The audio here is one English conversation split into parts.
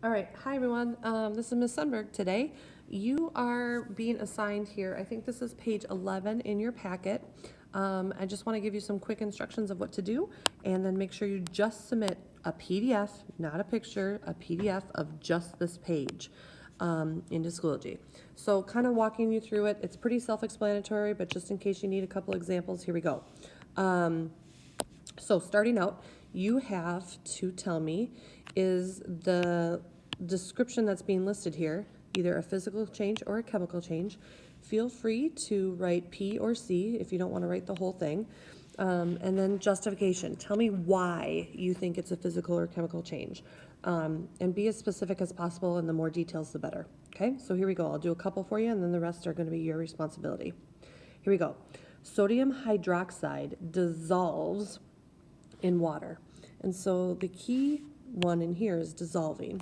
All right, hi everyone. This is Ms. Sundberg today. You are being assigned here, I think this is page 11 in your packet. I just want to give you some quick instructions of what to do, and then make sure you just submit a PDF, not a picture, a PDF of just this page into Schoology. So kind of walking you through it, it's pretty self-explanatory, but just in case you need a couple examples, here we go. So starting out, you have to tell me, is the description that's being listed here either a physical change or a chemical change? Feel free to write P or C if you don't want to write the whole thing. And then justification. Tell me why you think it's a physical or chemical change. And be as specific as possible, and the more details, the better. Okay, so here we go. I'll do a couple for you, and then the rest are going to be your responsibility. Here we go. Sodium hydroxide dissolves in water. And so the key one in here is dissolving.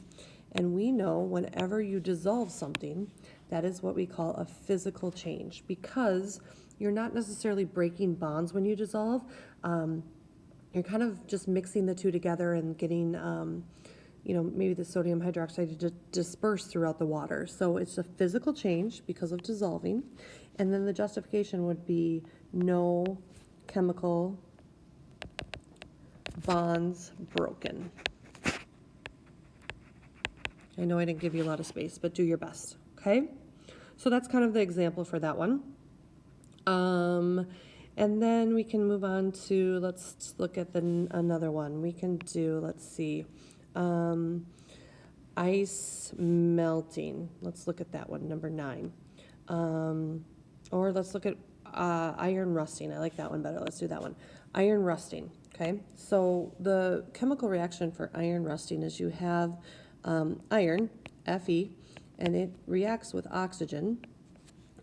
And we know whenever you dissolve something, that is what we call a physical change, because you're not necessarily breaking bonds when you dissolve. You're kind of just mixing the two together and getting, maybe the sodium hydroxide to disperse throughout the water. So it's a physical change because of dissolving. And then the justification would be no chemical bonds broken. I know I didn't give you a lot of space, but do your best, okay? So that's kind of the example for that one. And then we can move on to, let's look at another one. We can do, let's see, ice melting. Let's look at that one, number 9. Or let's look at iron rusting. I like that one better. Let's do that one. Iron rusting, okay? So the chemical reaction for iron rusting is you have iron, Fe, and it reacts with oxygen,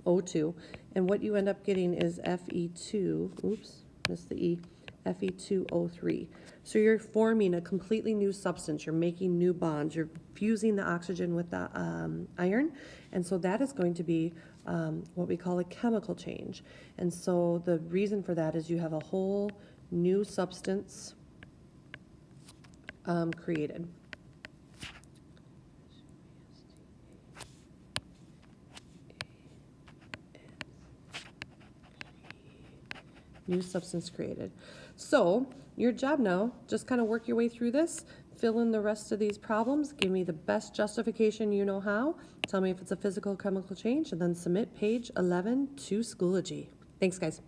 O2, and what you end up getting is Fe2, oops, missed the E, Fe2O3. So you're forming a completely new substance. You're making new bonds. You're fusing the oxygen with the iron, and so that is going to be what we call a chemical change. And so the reason for that is you have a whole new substance created. New substance created. So your job now, just kind of work your way through this, fill in the rest of these problems, give me the best justification you know how, tell me if it's a physical or chemical change, and then submit page 11 to Schoology. Thanks, guys.